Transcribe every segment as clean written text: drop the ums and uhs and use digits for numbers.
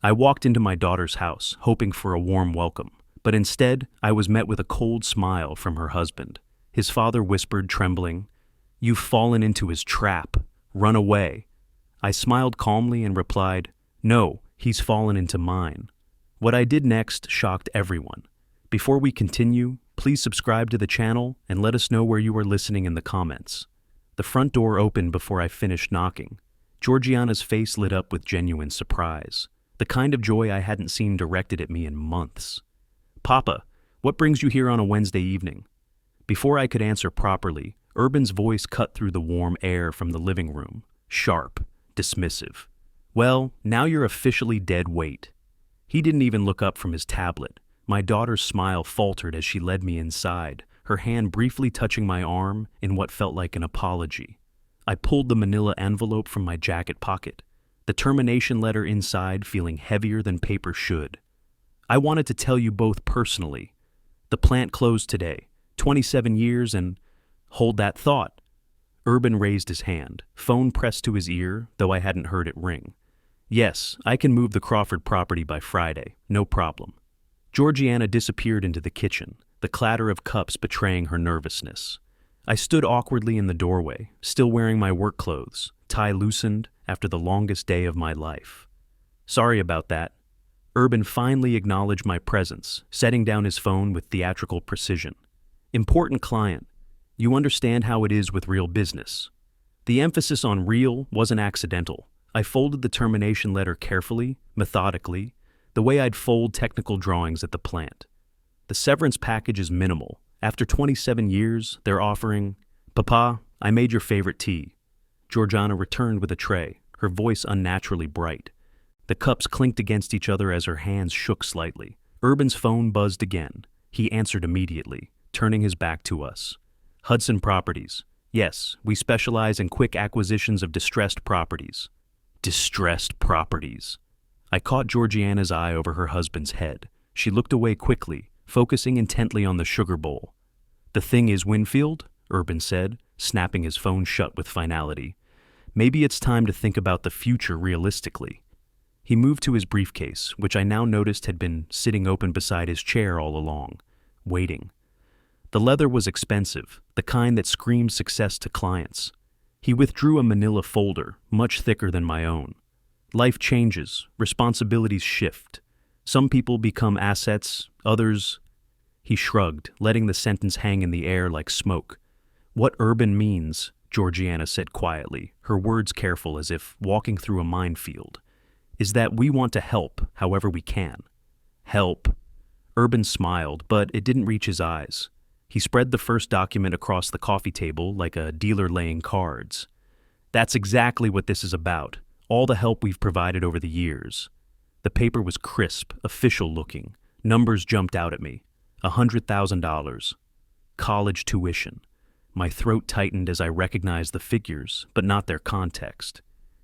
I walked into my daughter's house, hoping for a warm welcome, but instead I was met with a cold smile from her husband. His father whispered, trembling, "You've fallen into his trap. Run away." I smiled calmly and replied, "No, he's fallen into mine." What I did next shocked everyone. Before we continue, please subscribe to the channel and let us know where you are listening in the comments. The front door opened before I finished knocking. Georgiana's face lit up with genuine surprise, the kind of joy I hadn't seen directed at me in months. "Papa, what brings you here on a Wednesday evening?" Before I could answer properly, Urban's voice cut through the warm air from the living room, sharp, dismissive. "Well, now you're officially dead weight." He didn't even look up from his tablet. My daughter's smile faltered as she led me inside, her hand briefly touching my arm in what felt like an apology. I pulled the manila envelope from my jacket pocket, the termination letter inside feeling heavier than paper should. "I wanted to tell you both personally. The plant closed today, 27 years and—" "Hold that thought." Urban raised his hand, phone pressed to his ear, though I hadn't heard it ring. "Yes, I can move the Crawford property by Friday, no problem." Georgiana disappeared into the kitchen, the clatter of cups betraying her nervousness. I stood awkwardly in the doorway, still wearing my work clothes, tie loosened after the longest day of my life. "Sorry about that." Urban finally acknowledged my presence, setting down his phone with theatrical precision. "Important client. You understand how it is with real business." The emphasis on real wasn't accidental. I folded the termination letter carefully, methodically, the way I'd fold technical drawings at the plant. The severance package is minimal. After 27 years, they're offering— "Papa, I made your favorite tea." Georgiana returned with a tray, her voice unnaturally bright. The cups clinked against each other as her hands shook slightly. Urban's phone buzzed again. He answered immediately, turning his back to us. "Hudson Properties. Yes, we specialize in quick acquisitions of distressed properties." Distressed properties. I caught Georgiana's eye over her husband's head. She looked away quickly, focusing intently on the sugar bowl. "The thing is, Winfield," Urban said, snapping his phone shut with finality, "maybe it's time to think about the future realistically." He moved to his briefcase, which I now noticed had been sitting open beside his chair all along, waiting. The leather was expensive, the kind that screams success to clients. He withdrew a manila folder, much thicker than my own. "Life changes, responsibilities shift. Some people become assets, others—" He shrugged, letting the sentence hang in the air like smoke. "What Urban means," Georgiana said quietly, her words careful as if walking through a minefield, "is that we want to help however we can." "Help." Urban smiled, but it didn't reach his eyes. He spread the first document across the coffee table like a dealer laying cards. "That's exactly what this is about, all the help we've provided over the years." The paper was crisp, official-looking. Numbers jumped out at me. $100,000. College tuition. My throat tightened as I recognized the figures, but not their context.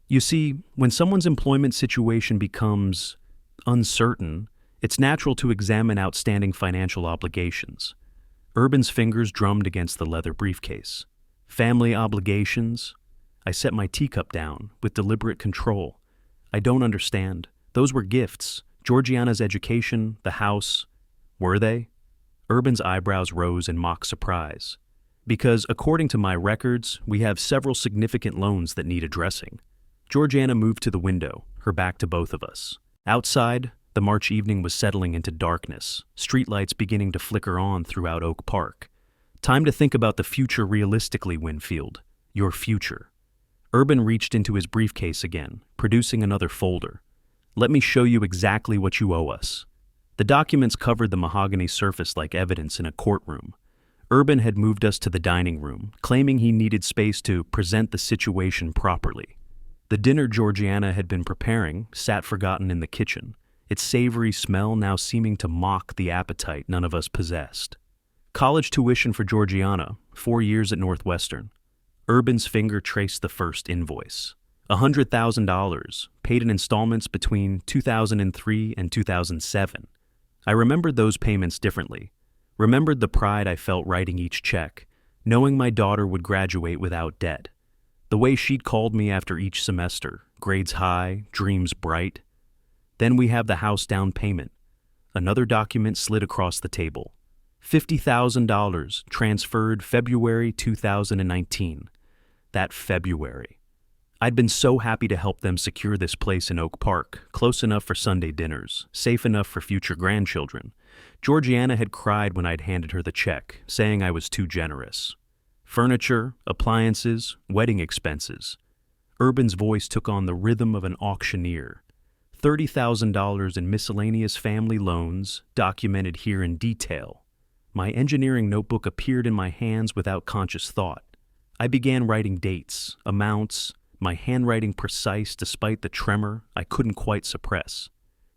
You see, when someone's employment situation becomes uncertain, it's natural to examine outstanding financial obligations. Urban's fingers drummed against the leather briefcase. "Family obligations." I set my teacup down with deliberate control. "I don't understand. Those were gifts. Georgiana's education, the house." "Were they?" Urban's eyebrows rose in mock surprise. "Because, according to my records, we have several significant loans that need addressing." Georgiana moved to the window, her back to both of us. Outside, the March evening was settling into darkness, streetlights beginning to flicker on throughout Oak Park. "Time to think about the future realistically, Winfield. Your future." Urban reached into his briefcase again, producing another folder. "Let me show you exactly what you owe us." The documents covered the mahogany surface like evidence in a courtroom. Urban had moved us to the dining room, claiming he needed space to present the situation properly. The dinner Georgiana had been preparing sat forgotten in the kitchen, its savory smell now seeming to mock the appetite none of us possessed. "College tuition for Georgiana, 4 years at Northwestern." Urban's finger traced the first invoice. $100,000, paid in installments between 2003 and 2007. I remembered those payments differently. Remembered the pride I felt writing each check, knowing my daughter would graduate without debt. The way she'd called me after each semester, grades high, dreams bright. Then we have the house down payment. Another document slid across the table. $50,000 transferred February 2019. That February. I'd been so happy to help them secure this place in Oak Park, close enough for Sunday dinners, safe enough for future grandchildren. Georgiana had cried when I'd handed her the check, saying I was too generous. Furniture, appliances, wedding expenses. Urban's voice took on the rhythm of an auctioneer. $30,000 in miscellaneous family loans, documented here in detail. My engineering notebook appeared in my hands without conscious thought. I began writing dates, amounts, my handwriting precise despite the tremor I couldn't quite suppress.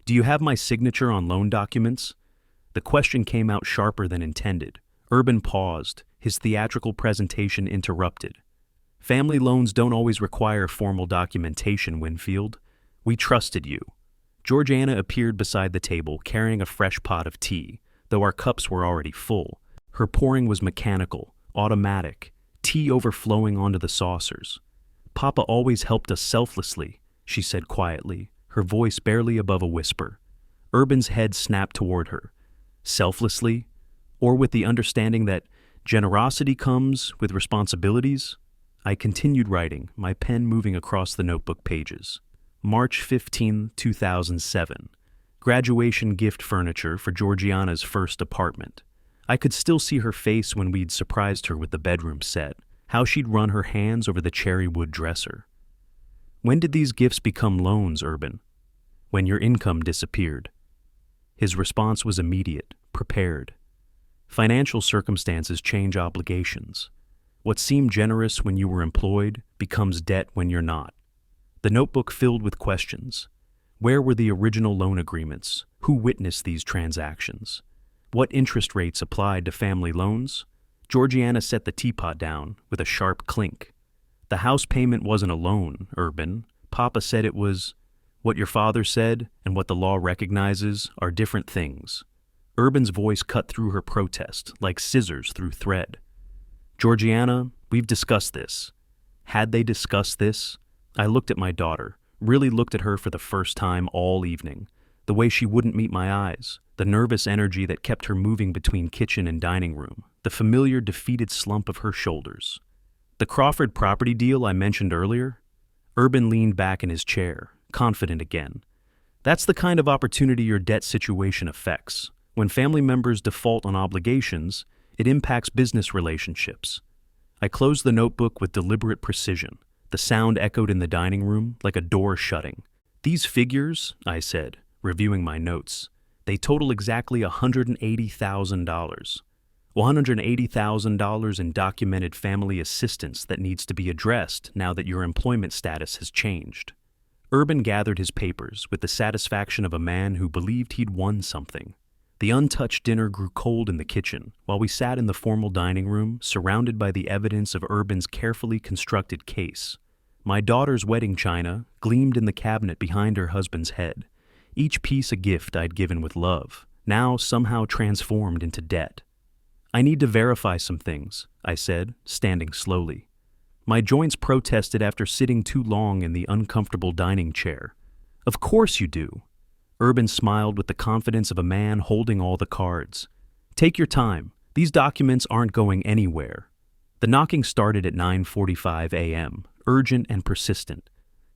Do you have my signature on loan documents? The question came out sharper than intended. Urban paused, his theatrical presentation interrupted. Family loans don't always require formal documentation, Winfield. We trusted you. Georgiana appeared beside the table, carrying a fresh pot of tea, though our cups were already full. Her pouring was mechanical, automatic, tea overflowing onto the saucers. Papa always helped us selflessly, she said quietly, her voice barely above a whisper. Urban's head snapped toward her. Selflessly? Or with the understanding that generosity comes with responsibilities? I continued writing, my pen moving across the notebook pages. March 15, 2007. Graduation gift furniture for Georgiana's first apartment. I could still see her face when we'd surprised her with the bedroom set, how she'd run her hands over the cherry wood dresser. When did these gifts become loans, Urban? When your income disappeared. His response was immediate, prepared. Financial circumstances change obligations. What seemed generous when you were employed becomes debt when you're not. The notebook filled with questions. Where were the original loan agreements? Who witnessed these transactions? What interest rates applied to family loans? Georgiana set the teapot down with a sharp clink. The house payment wasn't a loan, Urban. Papa said it was. What your father said and what the law recognizes are different things. Urban's voice cut through her protest like scissors through thread. Georgiana, we've discussed this. Had they discussed this? I looked at my daughter, really looked at her for the first time all evening. The way she wouldn't meet my eyes, the nervous energy that kept her moving between kitchen and dining room, the familiar defeated slump of her shoulders. The Crawford property deal I mentioned earlier? Urban leaned back in his chair, confident again. That's the kind of opportunity your debt situation affects. When family members default on obligations, it impacts business relationships. I closed the notebook with deliberate precision. The sound echoed in the dining room like a door shutting. These figures, I said, reviewing my notes, they total exactly $180,000. $180,000 in documented family assistance that needs to be addressed now that your employment status has changed. Urban gathered his papers with the satisfaction of a man who believed he'd won something. The untouched dinner grew cold in the kitchen, while we sat in the formal dining room, surrounded by the evidence of Urban's carefully constructed case. My daughter's wedding china gleamed in the cabinet behind her husband's head, each piece a gift I'd given with love, now somehow transformed into debt. I need to verify some things, I said, standing slowly. My joints protested after sitting too long in the uncomfortable dining chair. Of course you do. Urban smiled with the confidence of a man holding all the cards. Take your time. These documents aren't going anywhere. The knocking started at 9:45 a.m., urgent and persistent,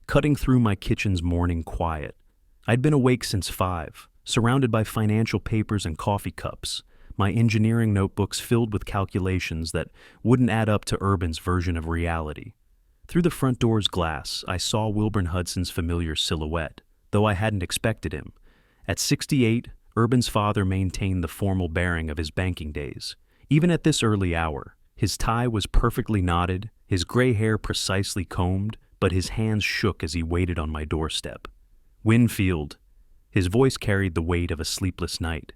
cutting through my kitchen's morning quiet. I'd been awake since 5, surrounded by financial papers and coffee cups, my engineering notebooks filled with calculations that wouldn't add up to Urban's version of reality. Through the front door's glass, I saw Wilburn Hudson's familiar silhouette, though I hadn't expected him. At 68, Urban's father maintained the formal bearing of his banking days. Even at this early hour, his tie was perfectly knotted, his gray hair precisely combed, but his hands shook as he waited on my doorstep. Winfield. His voice carried the weight of a sleepless night.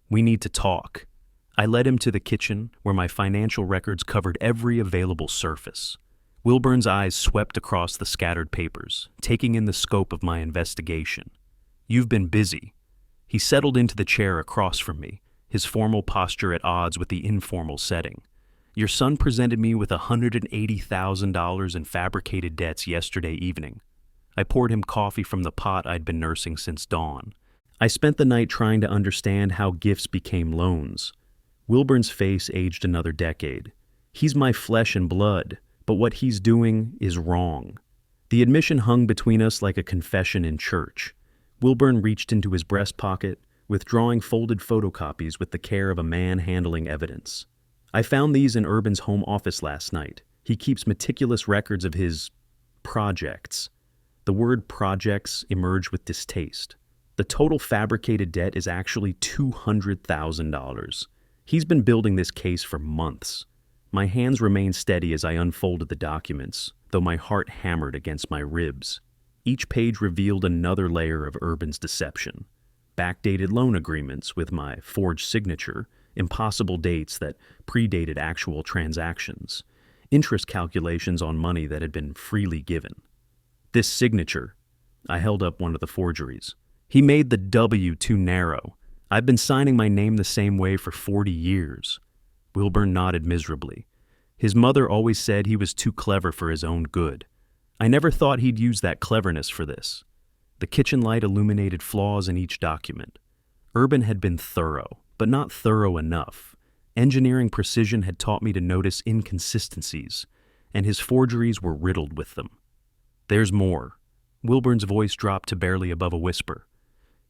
We need to talk. I led him to the kitchen, where my financial records covered every available surface. Wilburn's eyes swept across the scattered papers, taking in the scope of my investigation. You've been busy. He settled into the chair across from me, his formal posture at odds with the informal setting. Your son presented me with $180,000 in fabricated debts yesterday evening. I poured him coffee from the pot I'd been nursing since dawn. I spent the night trying to understand how gifts became loans. Wilburn's face aged another decade. He's my flesh and blood, but what he's doing is wrong. The admission hung between us like a confession in church. Wilburn reached into his breast pocket, withdrawing folded photocopies with the care of a man handling evidence. I found these in Urban's home office last night. He keeps meticulous records of his projects. The word projects emerged with distaste. The total fabricated debt is actually $200,000. He's been building this case for months. My hands remained steady as I unfolded the documents, though my heart hammered against my ribs. Each page revealed another layer of Urban's deception. Backdated loan agreements with my forged signature, impossible dates that predated actual transactions, interest calculations on money that had been freely given. This signature, I held up one of the forgeries. He made the W too narrow. I've been signing my name the same way for 40 years. Wilburn nodded miserably. His mother always said he was too clever for his own good. I never thought he'd use that cleverness for this. The kitchen light illuminated flaws in each document. Urban had been thorough, but not thorough enough. Engineering precision had taught me to notice inconsistencies, and his forgeries were riddled with them. There's more. Wilburn's voice dropped to barely above a whisper.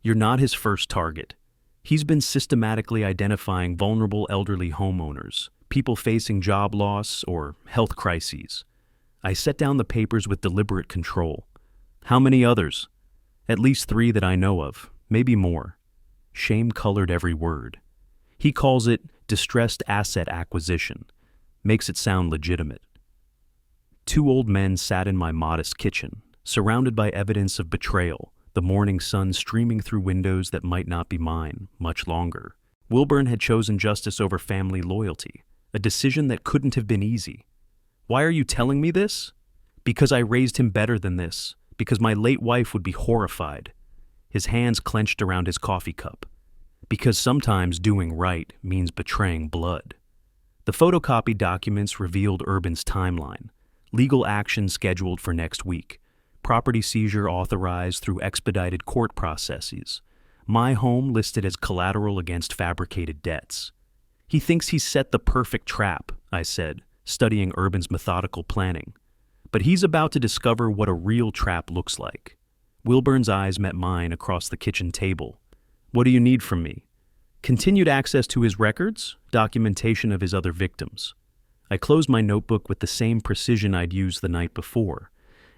You're not his first target. He's been systematically identifying vulnerable elderly homeowners, people facing job loss or health crises. I set down the papers with deliberate control. How many others? At least 3 that I know of, maybe more. Shame colored every word. He calls it distressed asset acquisition. Makes it sound legitimate. 2 old men sat in my modest kitchen, surrounded by evidence of betrayal, the morning sun streaming through windows that might not be mine much longer. Wilburn had chosen justice over family loyalty, a decision that couldn't have been easy. Why are you telling me this? Because I raised him better than this, because my late wife would be horrified. His hands clenched around his coffee cup. Because sometimes doing right means betraying blood. The photocopied documents revealed Urban's timeline, legal action scheduled for next week, property seizure authorized through expedited court processes, my home listed as collateral against fabricated debts. He thinks he's set the perfect trap, I said, studying Urban's methodical planning. But he's about to discover what a real trap looks like. Wilburn's eyes met mine across the kitchen table. What do you need from me? Continued access to his records, documentation of his other victims. I closed my notebook with the same precision I'd used the night before,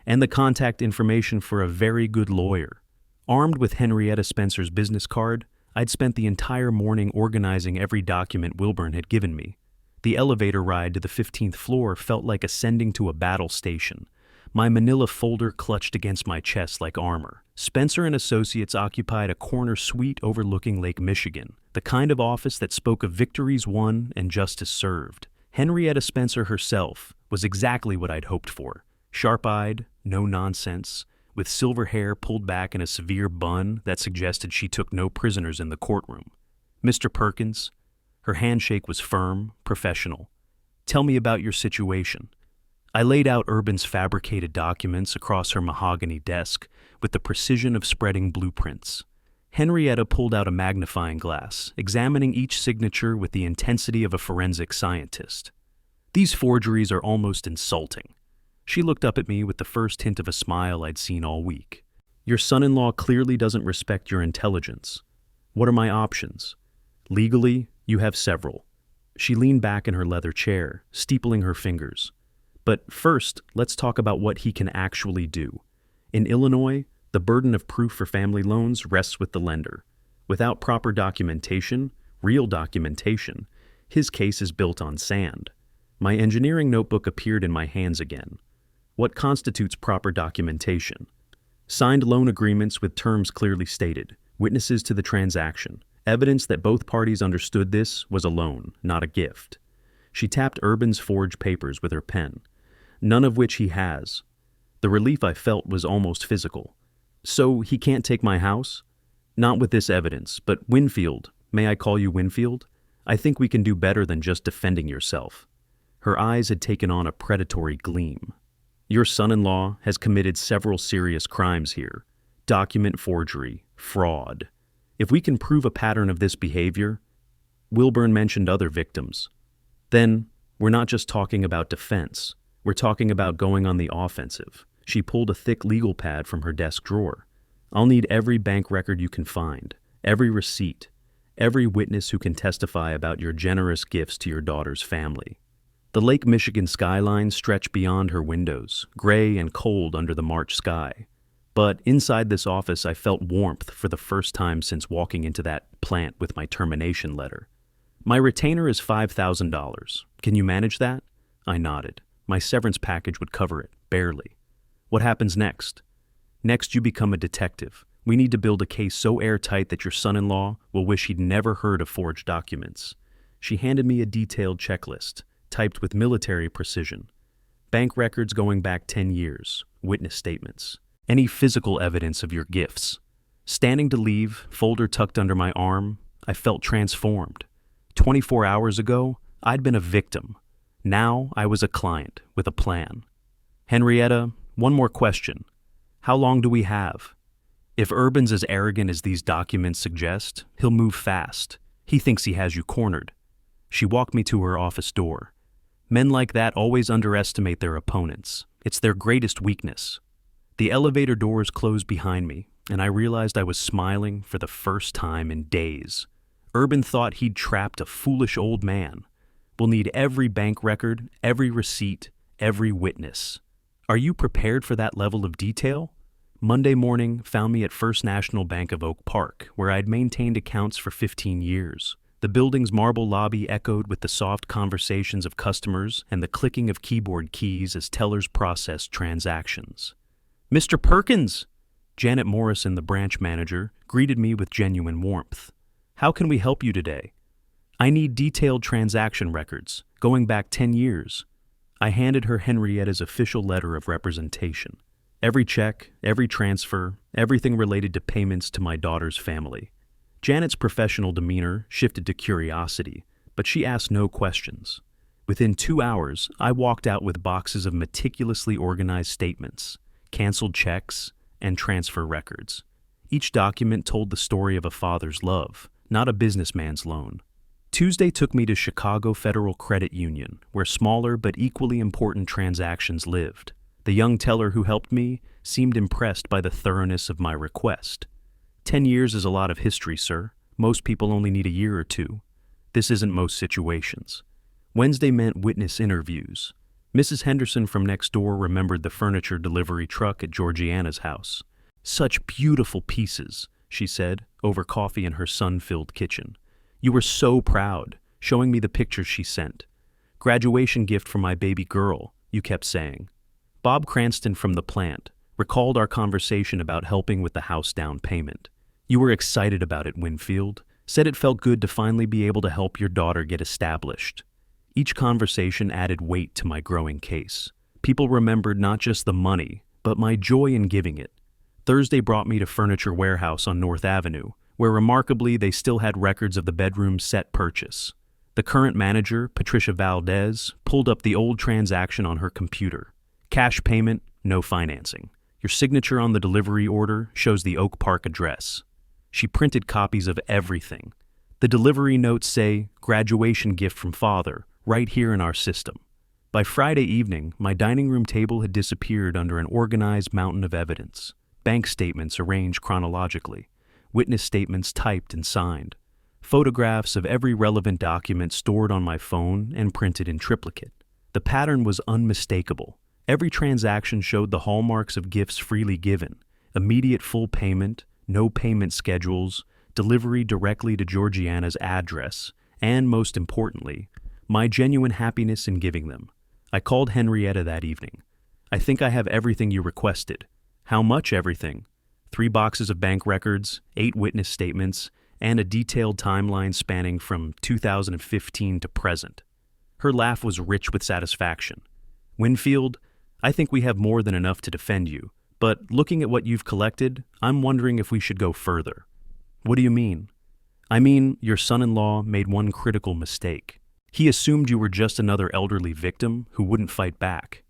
and the contact information for a very good lawyer. Armed with Henrietta Spencer's business card, I'd spent the entire morning organizing every document Wilburn had given me. The elevator ride to the 15th floor felt like ascending to a battle station. My manila folder clutched against my chest like armor. Spencer and Associates occupied a corner suite overlooking Lake Michigan, the kind of office that spoke of victories won and justice served. Henrietta Spencer herself was exactly what I'd hoped for. Sharp-eyed, no nonsense, with silver hair pulled back in a severe bun that suggested she took no prisoners in the courtroom. Mr. Perkins, her handshake was firm, professional. Tell me about your situation. I laid out Urban's fabricated documents across her mahogany desk with the precision of spreading blueprints. Henrietta pulled out a magnifying glass, examining each signature with the intensity of a forensic scientist. These forgeries are almost insulting. She looked up at me with the first hint of a smile I'd seen all week. Your son-in-law clearly doesn't respect your intelligence. What are my options? Legally, you have several. She leaned back in her leather chair, steepling her fingers. But first, let's talk about what he can actually do. In Illinois, the burden of proof for family loans rests with the lender. Without proper documentation, real documentation, his case is built on sand. My engineering notebook appeared in my hands again. What constitutes proper documentation? Signed loan agreements with terms clearly stated, witnesses to the transaction, evidence that both parties understood this was a loan, not a gift. She tapped Urban's forged papers with her pen, none of which he has. The relief I felt was almost physical. So he can't take my house? Not with this evidence, but Winfield, may I call you Winfield? I think we can do better than just defending yourself. Her eyes had taken on a predatory gleam. Your son-in-law has committed several serious crimes here. Document forgery, fraud. If we can prove a pattern of this behavior, Wilburn mentioned other victims. Then, we're not just talking about defense. We're talking about going on the offensive. She pulled a thick legal pad from her desk drawer. I'll need every bank record you can find, every receipt, every witness who can testify about your generous gifts to your daughter's family. The Lake Michigan skyline stretched beyond her windows, gray and cold under the March sky. But inside this office, I felt warmth for the first time since walking into that plant with my termination letter. My retainer is $5,000. Can you manage that? I nodded. My severance package would cover it, barely. What happens next? Next, you become a detective. We need to build a case so airtight that your son-in-law will wish he'd never heard of forged documents. She handed me a detailed checklist, typed with military precision. Bank records going back 10 years, witness statements, any physical evidence of your gifts. Standing to leave, folder tucked under my arm, I felt transformed. 24 hours ago, I'd been a victim. Now I was a client with a plan. Henrietta, one more question. How long do we have? If Urban's as arrogant as these documents suggest, he'll move fast. He thinks he has you cornered. She walked me to her office door. Men like that always underestimate their opponents. It's their greatest weakness. The elevator doors closed behind me, and I realized I was smiling for the first time in days. Urban thought he'd trapped a foolish old man. We'll need every bank record, every receipt, every witness. Are you prepared for that level of detail? Monday morning found me at First National Bank of Oak Park, where I'd maintained accounts for 15 years. The building's marble lobby echoed with the soft conversations of customers and the clicking of keyboard keys as tellers processed transactions. Mr. Perkins! Janet Morrison, the branch manager, greeted me with genuine warmth. How can we help you today? I need detailed transaction records, going back 10 years. I handed her Henrietta's official letter of representation. Every check, every transfer, everything related to payments to my daughter's family. Janet's professional demeanor shifted to curiosity, but she asked no questions. Within 2 hours, I walked out with boxes of meticulously organized statements, canceled checks, and transfer records. Each document told the story of a father's love, not a businessman's loan. Tuesday took me to Chicago Federal Credit Union, where smaller but equally important transactions lived. The young teller who helped me seemed impressed by the thoroughness of my request. 10 years is a lot of history, sir. Most people only need a year or two. This isn't most situations. Wednesday meant witness interviews. Mrs. Henderson from next door remembered the furniture delivery truck at Georgiana's house. Such beautiful pieces, she said, over coffee in her sun-filled kitchen. You were so proud, showing me the pictures she sent. Graduation gift for my baby girl, you kept saying. Bob Cranston from the plant recalled our conversation about helping with the house down payment. You were excited about it, Winfield. Said it felt good to finally be able to help your daughter get established. Each conversation added weight to my growing case. People remembered not just the money, but my joy in giving it. Thursday brought me to Furniture Warehouse on North Avenue, where remarkably they still had records of the bedroom set purchase. The current manager, Patricia Valdez, pulled up the old transaction on her computer. Cash payment, no financing. Your signature on the delivery order shows the Oak Park address. She printed copies of everything. The delivery notes say, graduation gift from father, right here in our system. By Friday evening, my dining room table had disappeared under an organized mountain of evidence. Bank statements arranged chronologically. Witness statements typed and signed. Photographs of every relevant document stored on my phone and printed in triplicate. The pattern was unmistakable. Every transaction showed the hallmarks of gifts freely given, immediate full payment, no payment schedules, delivery directly to Georgiana's address, and most importantly, my genuine happiness in giving them. I called Henrietta that evening. I think I have everything you requested. How much everything? 3 boxes of bank records, 8 witness statements, and a detailed timeline spanning from 2015 to present. Her laugh was rich with satisfaction. Winfield, I think we have more than enough to defend you, but looking at what you've collected, I'm wondering if we should go further. What do you mean? I mean, your son-in-law made one critical mistake. He assumed you were just another elderly victim who wouldn't fight back.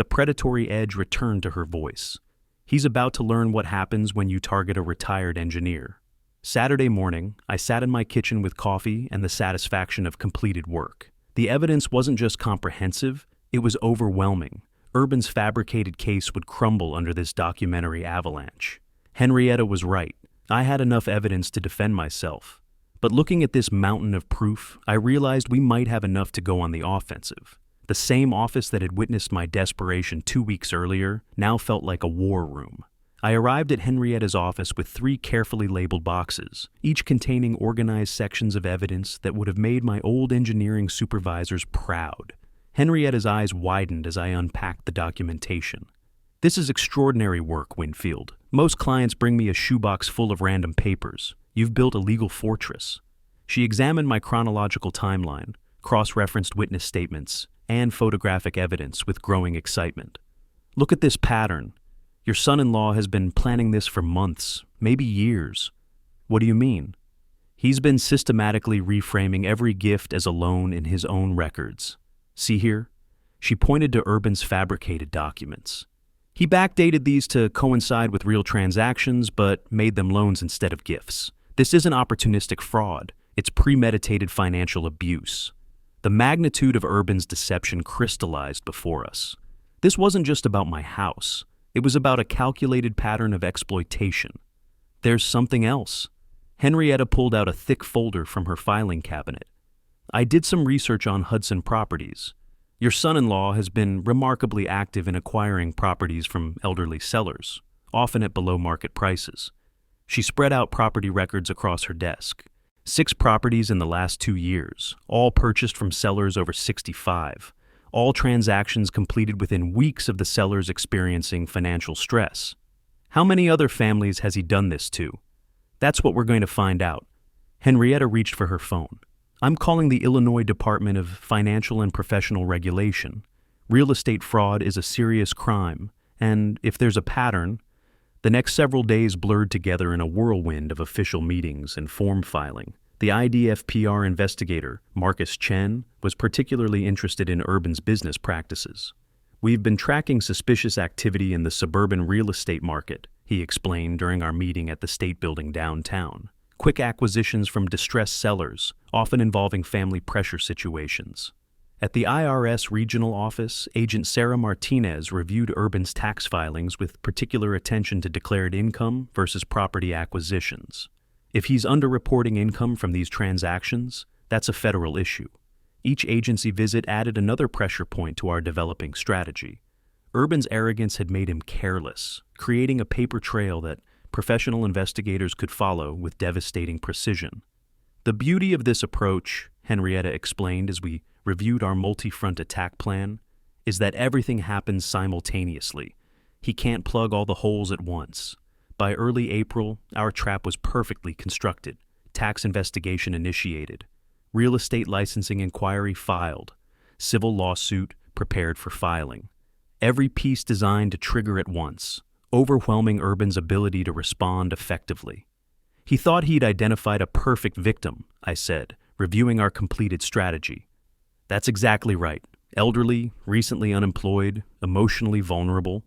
The predatory edge returned to her voice. He's about to learn what happens when you target a retired engineer. Saturday morning, I sat in my kitchen with coffee and the satisfaction of completed work. The evidence wasn't just comprehensive, it was overwhelming. Urban's fabricated case would crumble under this documentary avalanche. Henrietta was right. I had enough evidence to defend myself. But looking at this mountain of proof, I realized we might have enough to go on the offensive. The same office that had witnessed my desperation 2 weeks earlier now felt like a war room. I arrived at Henrietta's office with 3 carefully labeled boxes, each containing organized sections of evidence that would have made my old engineering supervisors proud. Henrietta's eyes widened as I unpacked the documentation. "This is extraordinary work, Winfield. Most clients bring me a shoebox full of random papers. You've built a legal fortress." She examined my chronological timeline, cross-referenced witness statements, and photographic evidence with growing excitement. "Look at this pattern. Your son-in-law has been planning this for months, maybe years." "What do you mean?" "He's been systematically reframing every gift as a loan in his own records. See here?" She pointed to Urban's fabricated documents. "He backdated these to coincide with real transactions, but made them loans instead of gifts. This isn't opportunistic fraud, it's premeditated financial abuse." The magnitude of Urban's deception crystallized before us. This wasn't just about my house. It was about a calculated pattern of exploitation. "There's something else." Henrietta pulled out a thick folder from her filing cabinet. "I did some research on Hudson Properties. Your son-in-law has been remarkably active in acquiring properties from elderly sellers, often at below-market prices." She spread out property records across her desk. 6 properties in the last 2 years, all purchased from sellers over 65. All transactions completed within weeks of the sellers experiencing financial stress. "How many other families has he done this to?" "That's what we're going to find out." Henrietta reached for her phone. "I'm calling the Illinois Department of Financial and Professional Regulation. Real estate fraud is a serious crime, and if there's a pattern..." The next several days blurred together in a whirlwind of official meetings and form filing. The IDFPR investigator, Marcus Chen, was particularly interested in Urban's business practices. "We've been tracking suspicious activity in the suburban real estate market," he explained during our meeting at the State Building downtown. "Quick acquisitions from distressed sellers, often involving family pressure situations." At the IRS regional office, Agent Sarah Martinez reviewed Urban's tax filings with particular attention to declared income versus property acquisitions. If he's underreporting income from these transactions, that's a federal issue. Each agency visit added another pressure point to our developing strategy. Urban's arrogance had made him careless, creating a paper trail that professional investigators could follow with devastating precision. "The beauty of this approach," Henrietta explained as we reviewed our multi-front attack plan, "is that everything happens simultaneously. He can't plug all the holes at once." By early April, our trap was perfectly constructed, tax investigation initiated, real estate licensing inquiry filed, civil lawsuit prepared for filing. Every piece designed to trigger at once, overwhelming Urban's ability to respond effectively. "He thought he'd identified a perfect victim," I said, reviewing our completed strategy. "That's exactly right. Elderly, recently unemployed, emotionally vulnerable."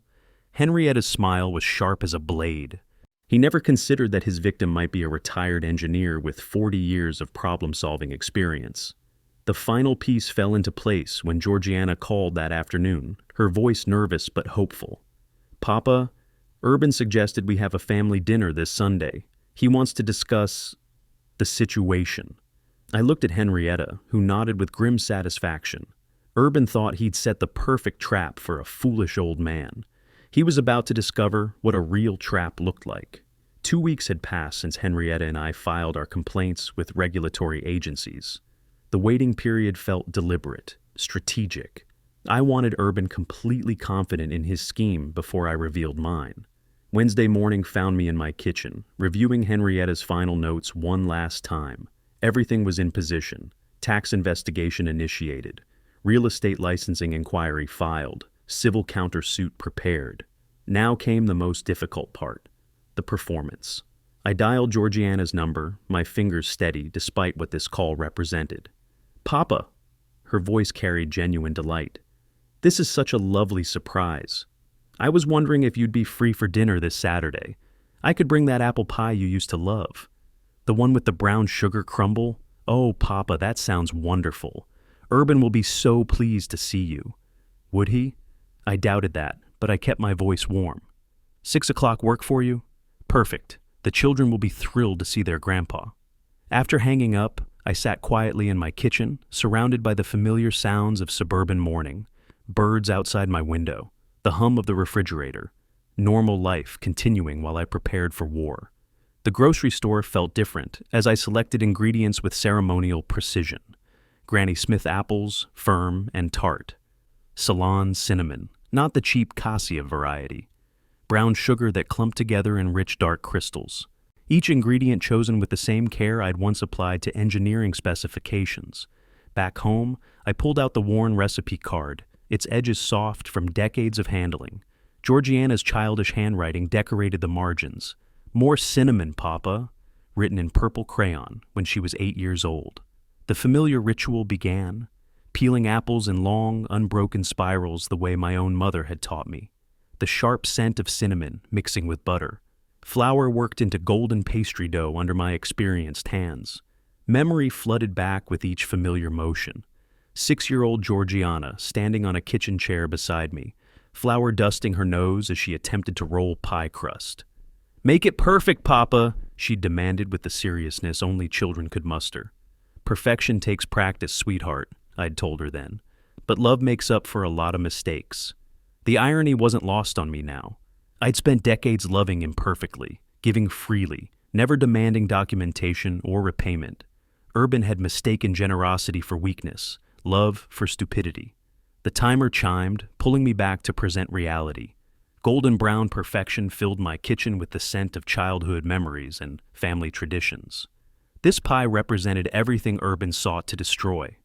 Henrietta's smile was sharp as a blade. He never considered that his victim might be a retired engineer with 40 years of problem-solving experience. The final piece fell into place when Georgiana called that afternoon, her voice nervous but hopeful. "Papa, Urban suggested we have a family dinner this Sunday. He wants to discuss the situation." I looked at Henrietta, who nodded with grim satisfaction. Urban thought he'd set the perfect trap for a foolish old man. He was about to discover what a real trap looked like. 2 weeks had passed since Henrietta and I filed our complaints with regulatory agencies. The waiting period felt deliberate, strategic. I wanted Urban completely confident in his scheme before I revealed mine. Wednesday morning found me in my kitchen, reviewing Henrietta's final notes one last time. Everything was in position. Tax investigation initiated. Real estate licensing inquiry filed. Civil countersuit prepared. Now came the most difficult part, the performance. I dialed Georgiana's number, my fingers steady despite what this call represented. "Papa!" Her voice carried genuine delight. This is such a lovely surprise. I was wondering if you'd be free for dinner this Saturday. I could bring that apple pie you used to love. The one with the brown sugar crumble? Oh, Papa, that sounds wonderful. Urban will be so pleased to see you. Would he? I doubted that, but I kept my voice warm. 6 o'clock work for you? Perfect. The children will be thrilled to see their grandpa. After hanging up, I sat quietly in my kitchen, surrounded by the familiar sounds of suburban morning, birds outside my window, the hum of the refrigerator, normal life continuing while I prepared for war. The grocery store felt different as I selected ingredients with ceremonial precision. Granny Smith apples, firm and tart. Ceylon cinnamon, not the cheap cassia variety. Brown sugar that clumped together in rich dark crystals. Each ingredient chosen with the same care I'd once applied to engineering specifications. Back home, I pulled out the worn recipe card, its edges soft from decades of handling. Georgiana's childish handwriting decorated the margins. More cinnamon, Papa, written in purple crayon when she was 8 years old. The familiar ritual began, peeling apples in long, unbroken spirals the way my own mother had taught me. The sharp scent of cinnamon mixing with butter. Flour worked into golden pastry dough under my experienced hands. Memory flooded back with each familiar motion. 6-year-old Georgiana standing on a kitchen chair beside me, flour dusting her nose as she attempted to roll pie crust. "Make it perfect, Papa," she demanded with the seriousness only children could muster. "Perfection takes practice, sweetheart," I'd told her then. "But love makes up for a lot of mistakes." The irony wasn't lost on me now. I'd spent decades loving imperfectly, giving freely, never demanding documentation or repayment. Urban had mistaken generosity for weakness, love for stupidity. The timer chimed, pulling me back to present reality. Golden brown perfection filled my kitchen with the scent of childhood memories and family traditions. This pie represented everything Urban sought to destroy.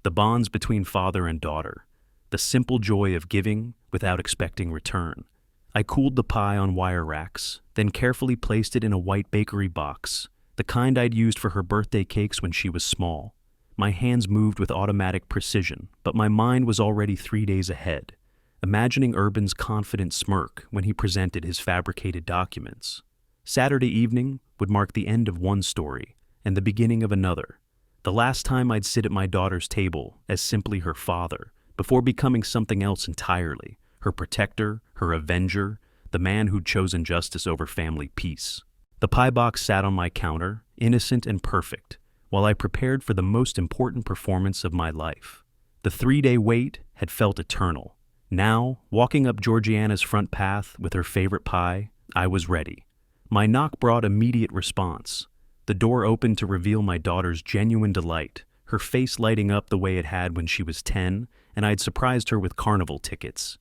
The bonds between father and daughter. The simple joy of giving without expecting return. I cooled the pie on wire racks, then carefully placed it in a white bakery box, the kind I'd used for her birthday cakes when she was small. My hands moved with automatic precision, but my mind was already 3 days ahead, imagining Urban's confident smirk when he presented his fabricated documents. Saturday evening would mark the end of one story and the beginning of another. The last time I'd sit at my daughter's table as simply her father, before becoming something else entirely, her protector, her avenger, the man who'd chosen justice over family peace. The pie box sat on my counter, innocent and perfect, while I prepared for the most important performance of my life. The 3-day wait had felt eternal. Now, walking up Georgiana's front path with her favorite pie, I was ready. My knock brought immediate response. The door opened to reveal my daughter's genuine delight, her face lighting up the way it had when she was 10, and I'd surprised her with carnival tickets.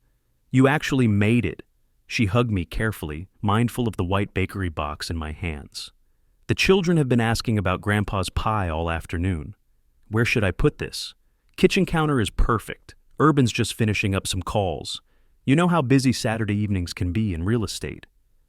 "You actually made it." She hugged me carefully, mindful of the white bakery box in my hands. "The children have been asking about Grandpa's pie all afternoon. Where should I put this? Kitchen counter is perfect. Urban's just finishing up some calls. You know how busy Saturday evenings can be in real estate."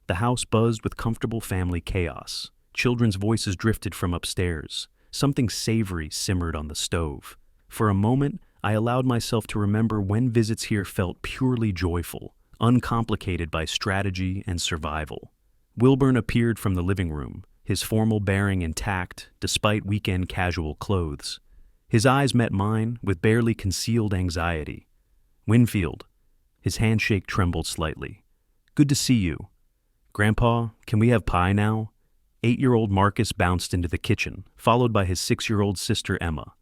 The house buzzed with comfortable family chaos. Children's voices drifted from upstairs. Something savory simmered on the stove. For a moment, I allowed myself to remember when visits here felt purely joyful, uncomplicated by strategy and survival. Wilburn appeared from the living room, his formal bearing intact despite weekend casual clothes. His eyes met mine with barely concealed anxiety. "Winfield." His handshake trembled slightly. "Good to see you." "Grandpa, can we have pie now?" 8-year-old Marcus bounced into the kitchen, followed by his 6-year-old sister Emma.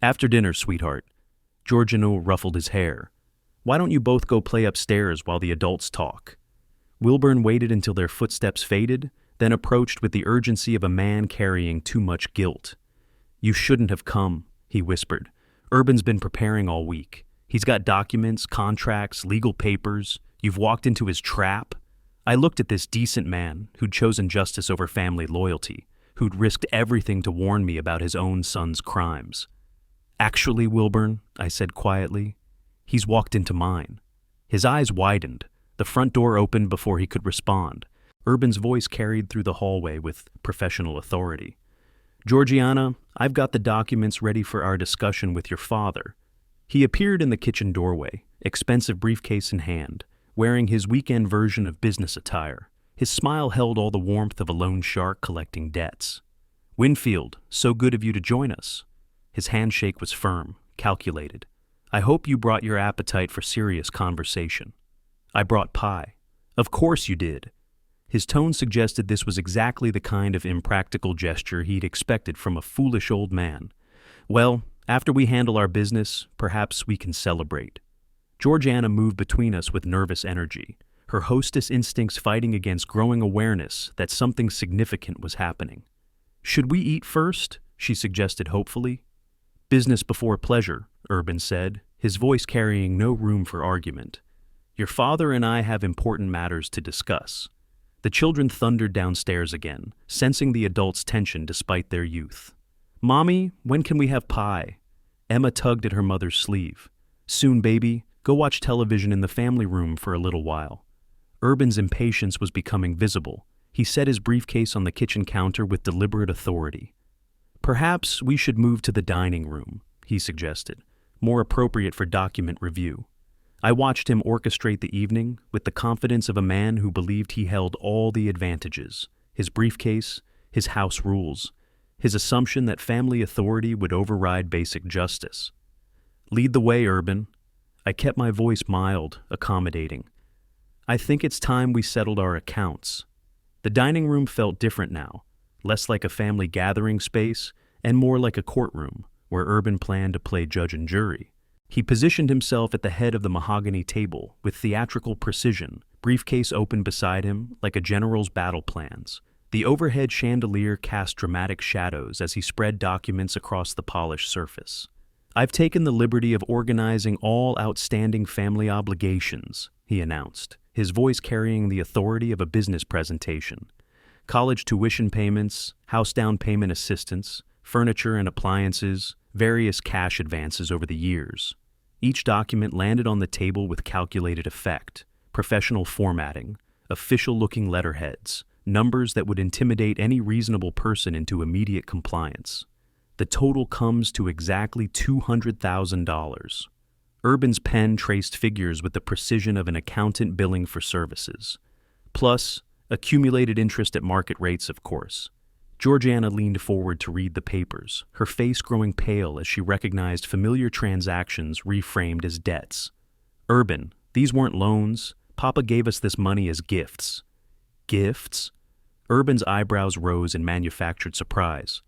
"After dinner, sweetheart." Giorgino ruffled his hair. "Why don't you both go play upstairs while the adults talk?" Wilburn waited until their footsteps faded, then approached with the urgency of a man carrying too much guilt. "You shouldn't have come," he whispered. "Urban's been preparing all week. He's got documents, contracts, legal papers. You've walked into his trap." I looked at this decent man who'd chosen justice over family loyalty, who'd risked everything to warn me about his own son's crimes. "Actually, Wilburn," I said quietly, "he's walked into mine." His eyes widened. The front door opened before he could respond. Urban's voice carried through the hallway with professional authority. "Georgiana, I've got the documents ready for our discussion with your father." He appeared in the kitchen doorway, expensive briefcase in hand, wearing his weekend version of business attire. His smile held all the warmth of a loan shark collecting debts. "Winfield, so good of you to join us." His handshake was firm, calculated. "I hope you brought your appetite for serious conversation." "I brought pie." "Of course you did." His tone suggested this was exactly the kind of impractical gesture he'd expected from a foolish old man. "Well, after we handle our business, perhaps we can celebrate." Georgiana moved between us with nervous energy, her hostess instincts fighting against growing awareness that something significant was happening. "Should we eat first?" she suggested hopefully. "Business before pleasure," Urban said, his voice carrying no room for argument. "Your father and I have important matters to discuss." The children thundered downstairs again, sensing the adults' tension despite their youth. "Mommy, when can we have pie?" Emma tugged at her mother's sleeve. "Soon, baby. Go watch television in the family room for a little while." Urban's impatience was becoming visible. He set his briefcase on the kitchen counter with deliberate authority. "Perhaps we should move to the dining room," he suggested, more appropriate for document review. I watched him orchestrate the evening with the confidence of a man who believed he held all the advantages: his briefcase, his house rules, his assumption that family authority would override basic justice. "Lead the way, Urban." I kept my voice mild, accommodating. "I think it's time we settled our accounts." The dining room felt different now, less like a family gathering space and more like a courtroom where Urban planned to play judge and jury. He positioned himself at the head of the mahogany table with theatrical precision, briefcase open beside him like a general's battle plans. The overhead chandelier cast dramatic shadows as he spread documents across the polished surface. "I've taken the liberty of organizing all outstanding family obligations," he announced, his voice carrying the authority of a business presentation. "College tuition payments, house down payment assistance, furniture and appliances, various cash advances over the years." Each document landed on the table with calculated effect: professional formatting, official-looking letterheads, numbers that would intimidate any reasonable person into immediate compliance. The total comes to exactly $200,000. Urban's pen traced figures with the precision of an accountant billing for services. Plus, accumulated interest at market rates, of course. Georgiana leaned forward to read the papers, her face growing pale as she recognized familiar transactions reframed as debts. "Urban, these weren't loans. Papa gave us this money as gifts." "Gifts?" Urban's eyebrows rose in manufactured surprise.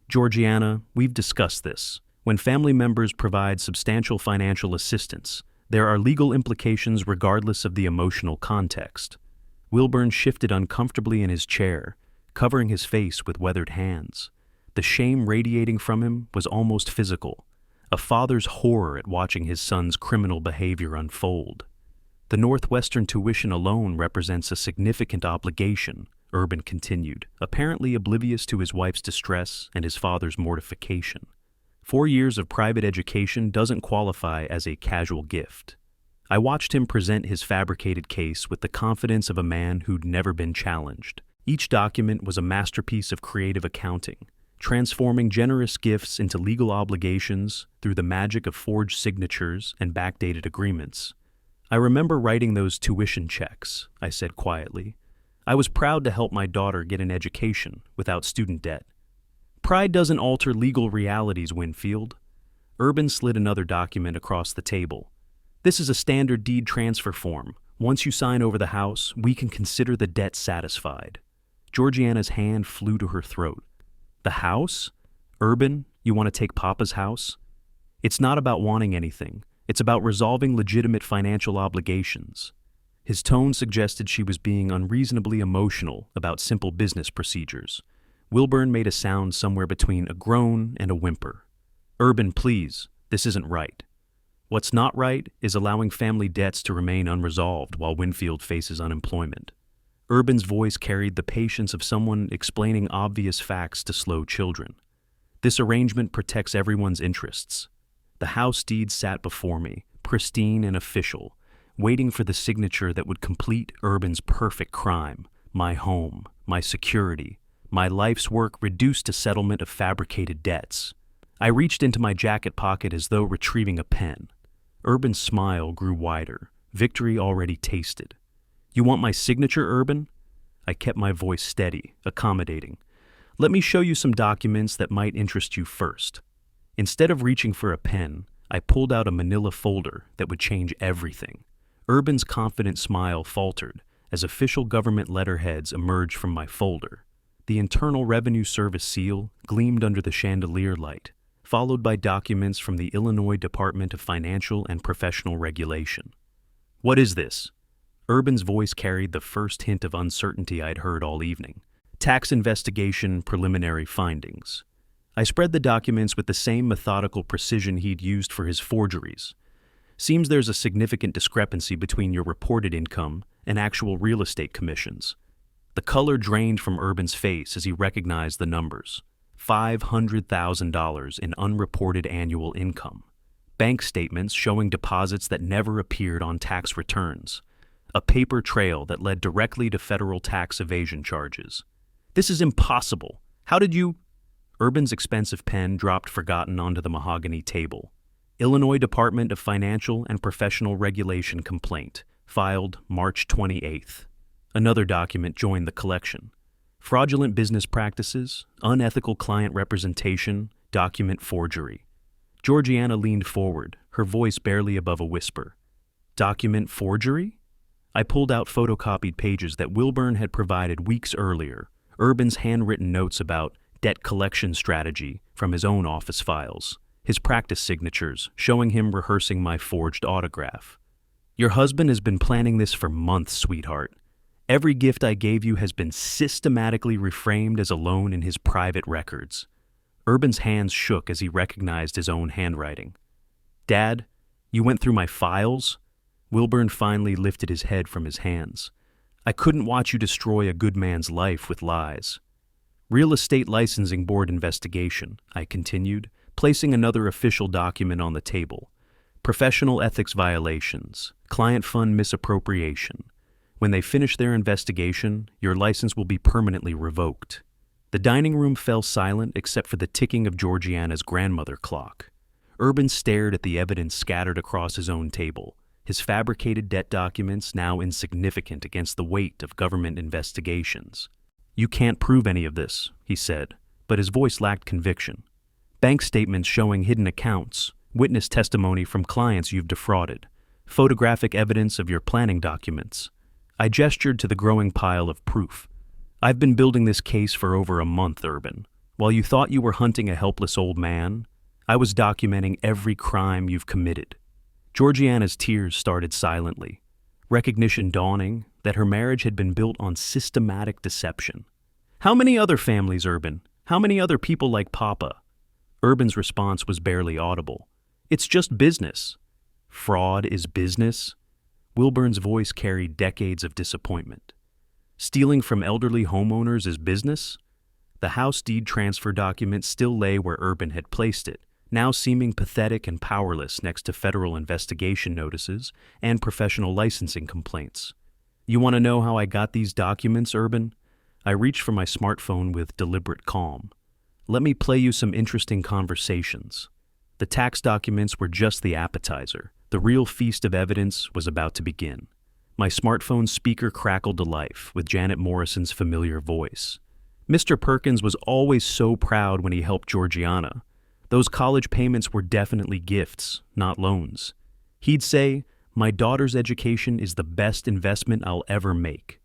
"Georgiana, we've discussed this. When family members provide substantial financial assistance, there are legal implications regardless of the emotional context." Wilburn shifted uncomfortably in his chair, covering his face with weathered hands. The shame radiating from him was almost physical, a father's horror at watching his son's criminal behavior unfold. "The Northwestern tuition alone represents a significant obligation," Urban continued, apparently oblivious to his wife's distress and his father's mortification. 4 years of private education doesn't qualify as a casual gift. I watched him present his fabricated case with the confidence of a man who'd never been challenged. Each document was a masterpiece of creative accounting, transforming generous gifts into legal obligations through the magic of forged signatures and backdated agreements. "I remember writing those tuition checks," I said quietly. "I was proud to help my daughter get an education without student debt." "Pride doesn't alter legal realities, Winfield." Urban slid another document across the table. "This is a standard deed transfer form. Once you sign over the house, we can consider the debt satisfied." Georgiana's hand flew to her throat. "The house? Urban, you want to take Papa's house?" "It's not about wanting anything. It's about resolving legitimate financial obligations." His tone suggested she was being unreasonably emotional about simple business procedures. Wilburn made a sound somewhere between a groan and a whimper. "Urban, please, this isn't right." "What's not right is allowing family debts to remain unresolved while Winfield faces unemployment." Urban's voice carried the patience of someone explaining obvious facts to slow children. "This arrangement protects everyone's interests." The house deed sat before me, pristine and official, waiting for the signature that would complete Urban's perfect crime: my home, my security, my life's work reduced to settlement of fabricated debts. I reached into my jacket pocket as though retrieving a pen. Urban's smile grew wider, victory already tasted. You want my signature, Urban? I kept my voice steady, accommodating. Let me show you some documents that might interest you first. Instead of reaching for a pen, I pulled out a manila folder that would change everything. Urban's confident smile faltered as official government letterheads emerged from my folder. The Internal Revenue Service seal gleamed under the chandelier light, followed by documents from the Illinois Department of Financial and Professional Regulation. What is this? Urban's voice carried the first hint of uncertainty I'd heard all evening. Tax investigation preliminary findings. I spread the documents with the same methodical precision he'd used for his forgeries. Seems there's a significant discrepancy between your reported income and actual real estate commissions. The color drained from Urban's face as he recognized the numbers. $500,000 in unreported annual income. Bank statements showing deposits that never appeared on tax returns. A paper trail that led directly to federal tax evasion charges. This is impossible. How did you... Urban's expensive pen dropped forgotten onto the mahogany table. Illinois Department of Financial and Professional Regulation complaint, filed March 28th. Another document joined the collection. Fraudulent business practices, unethical client representation, document forgery. Georgiana leaned forward, her voice barely above a whisper. Document forgery? I pulled out photocopied pages that Wilburn had provided weeks earlier, Urban's handwritten notes about debt collection strategy from his own office files, his practice signatures showing him rehearsing my forged autograph. Your husband has been planning this for months, sweetheart. Every gift I gave you has been systematically reframed as a loan in his private records. Urban's hands shook as he recognized his own handwriting. Dad, you went through my files? Wilburn finally lifted his head from his hands. I couldn't watch you destroy a good man's life with lies. Real Estate Licensing Board investigation, I continued, placing another official document on the table. Professional ethics violations, client fund misappropriation. When they finish their investigation, your license will be permanently revoked. The dining room fell silent except for the ticking of Georgiana's grandmother clock. Urban stared at the evidence scattered across his own table, his fabricated debt documents now insignificant against the weight of government investigations. You can't prove any of this, he said, but his voice lacked conviction. Bank statements showing hidden accounts, witness testimony from clients you've defrauded, photographic evidence of your planning documents. I gestured to the growing pile of proof. I've been building this case for over a month, Urban. While you thought you were hunting a helpless old man, I was documenting every crime you've committed. Georgiana's tears started silently, recognition dawning that her marriage had been built on systematic deception. How many other families, Urban? How many other people like Papa? Urban's response was barely audible. It's just business. Fraud is business? Wilburn's voice carried decades of disappointment. Stealing from elderly homeowners is business? The house deed transfer document still lay where Urban had placed it, now seeming pathetic and powerless next to federal investigation notices and professional licensing complaints. You want to know how I got these documents, Urban? I reached for my smartphone with deliberate calm. Let me play you some interesting conversations. The tax documents were just the appetizer. The real feast of evidence was about to begin. My smartphone speaker crackled to life with Janet Morrison's familiar voice. Mr. Perkins was always so proud when he helped Georgiana. Those college payments were definitely gifts, not loans. He'd say, "My daughter's education is the best investment I'll ever make."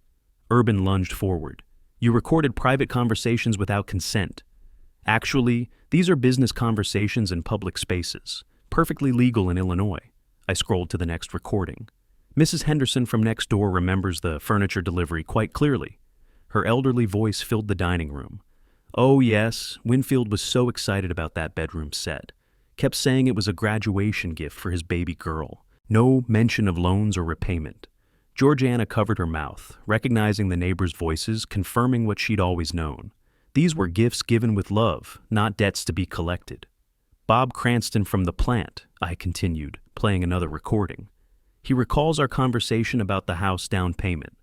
Urban lunged forward. You recorded private conversations without consent. Actually, these are business conversations in public spaces, perfectly legal in Illinois. I scrolled to the next recording. Mrs. Henderson from next door remembers the furniture delivery quite clearly. Her elderly voice filled the dining room. Oh yes, Winfield was so excited about that bedroom set. Kept saying it was a graduation gift for his baby girl. No mention of loans or repayment. Georgiana covered her mouth, recognizing the neighbors' voices, confirming what she'd always known. These were gifts given with love, not debts to be collected. Bob Cranston from the plant, I continued, playing another recording. He recalls our conversation about the house down payment.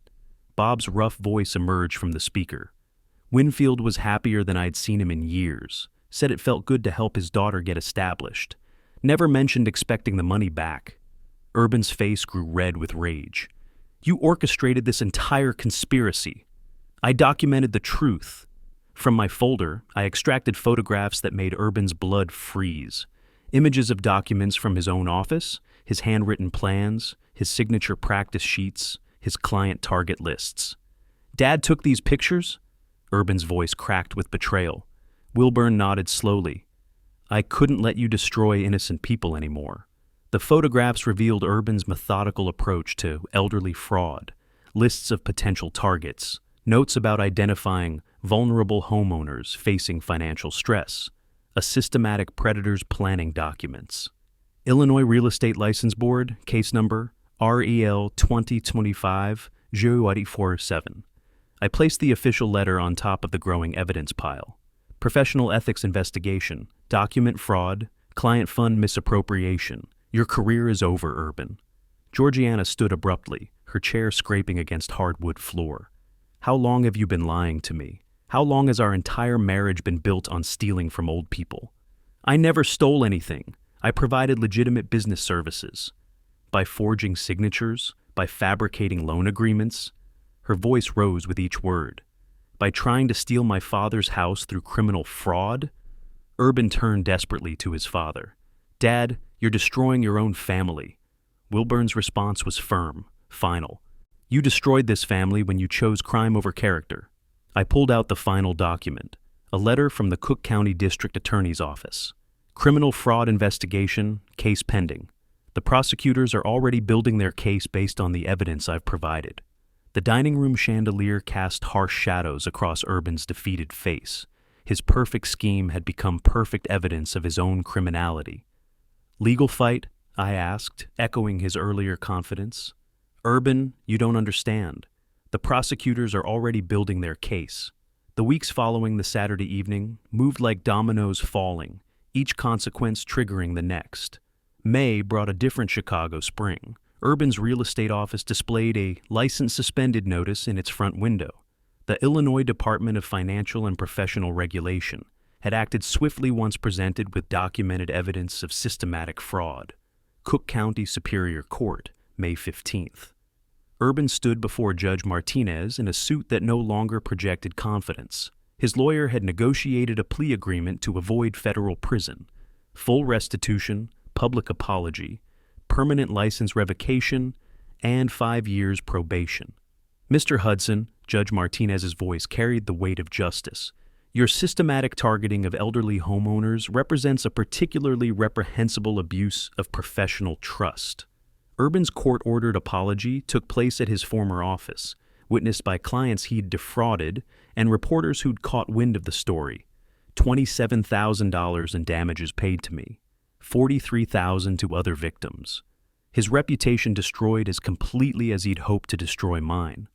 Bob's rough voice emerged from the speaker. Winfield was happier than I'd seen him in years, said it felt good to help his daughter get established. Never mentioned expecting the money back. Urban's face grew red with rage. You orchestrated this entire conspiracy. I documented the truth. From my folder, I extracted photographs that made Urban's blood freeze. Images of documents from his own office, his handwritten plans, his signature practice sheets, his client target lists. Dad took these pictures? Urban's voice cracked with betrayal. Wilburn nodded slowly. I couldn't let you destroy innocent people anymore. The photographs revealed Urban's methodical approach to elderly fraud, lists of potential targets, notes about identifying vulnerable homeowners facing financial stress, a systematic predator's planning documents. Illinois Real Estate License Board, case number REL 2025-0847. I placed the official letter on top of the growing evidence pile. Professional ethics investigation, document fraud, client fund misappropriation. Your career is over, Urban. Georgiana stood abruptly, her chair scraping against hardwood floor. How long have you been lying to me? How long has our entire marriage been built on stealing from old people? I never stole anything. I provided legitimate business services. By forging signatures, by fabricating loan agreements. Her voice rose with each word. By trying to steal my father's house through criminal fraud? Urban turned desperately to his father. Dad, you're destroying your own family. Wilburn's response was firm, final. You destroyed this family when you chose crime over character. I pulled out the final document, a letter from the Cook County District Attorney's Office. Criminal fraud investigation, case pending. The prosecutors are already building their case based on the evidence I've provided. The dining room chandelier cast harsh shadows across Urban's defeated face. His perfect scheme had become perfect evidence of his own criminality. Legal fight? I asked, echoing his earlier confidence. Urban, you don't understand. The prosecutors are already building their case. The weeks following the Saturday evening moved like dominoes falling, each consequence triggering the next. May brought a different Chicago spring. Urban's real estate office displayed a license suspended notice in its front window. The Illinois Department of Financial and Professional Regulation had acted swiftly once presented with documented evidence of systematic fraud. Cook County Superior Court, May 15th. Urban stood before Judge Martinez in a suit that no longer projected confidence. His lawyer had negotiated a plea agreement to avoid federal prison, full restitution, public apology, permanent license revocation, and 5 years probation. Mr. Hudson, Judge Martinez's voice carried the weight of justice. Your systematic targeting of elderly homeowners represents a particularly reprehensible abuse of professional trust. Urban's court-ordered apology took place at his former office, witnessed by clients he'd defrauded and reporters who'd caught wind of the story. $27,000 in damages paid to me, $43,000 to other victims. His reputation destroyed as completely as he'd hoped to destroy mine.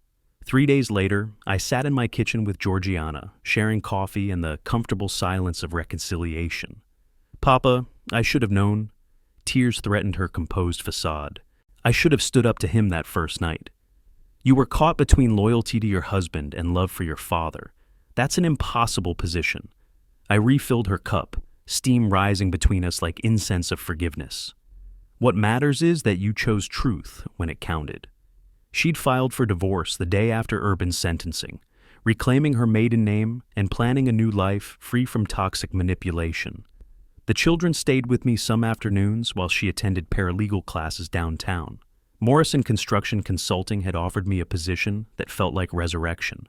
3 days later, I sat in my kitchen with Georgiana, sharing coffee and the comfortable silence of reconciliation. Papa, I should have known. Tears threatened her composed facade. I should have stood up to him that first night. You were caught between loyalty to your husband and love for your father. That's an impossible position. I refilled her cup, steam rising between us like incense of forgiveness. What matters is that you chose truth when it counted. She'd filed for divorce the day after Urban's sentencing, reclaiming her maiden name and planning a new life free from toxic manipulation. The children stayed with me some afternoons while she attended paralegal classes downtown. Morrison Construction Consulting had offered me a position that felt like resurrection.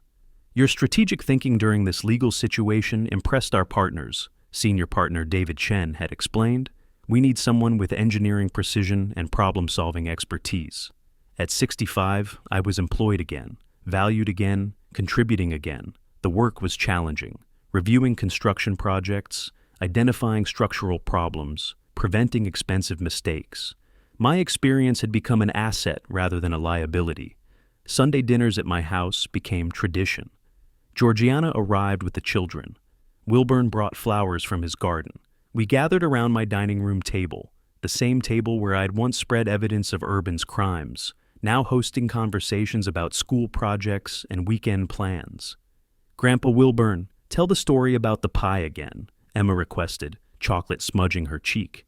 Your strategic thinking during this legal situation impressed our partners, senior partner David Chen had explained. We need someone with engineering precision and problem-solving expertise. At 65, I was employed again, valued again, contributing again. The work was challenging, reviewing construction projects, identifying structural problems, preventing expensive mistakes. My experience had become an asset rather than a liability. Sunday dinners at my house became tradition. Georgiana arrived with the children. Wilburn brought flowers from his garden. We gathered around my dining room table, the same table where I'd once spread evidence of Urban's crimes, now hosting conversations about school projects and weekend plans. Grandpa Wilburn, tell the story about the pie again, Emma requested, chocolate smudging her cheek.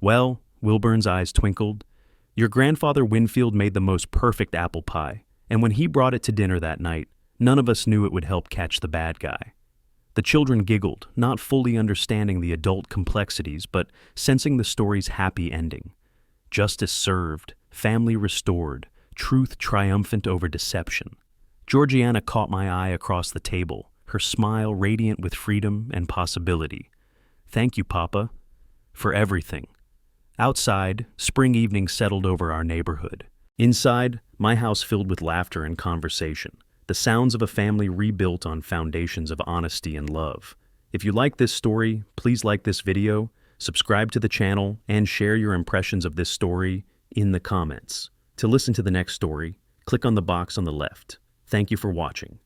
Well, Wilburn's eyes twinkled. Your grandfather Winfield made the most perfect apple pie, and when he brought it to dinner that night, none of us knew it would help catch the bad guy. The children giggled, not fully understanding the adult complexities, but sensing the story's happy ending. Justice served, family restored, truth triumphant over deception. Georgiana caught my eye across the table, her smile radiant with freedom and possibility. Thank you, Papa, for everything. Outside, spring evening settled over our neighborhood. Inside, my house filled with laughter and conversation, the sounds of a family rebuilt on foundations of honesty and love. If you like this story, please like this video, subscribe to the channel, and share your impressions of this story in the comments. To listen to the next story, click on the box on the left. Thank you for watching.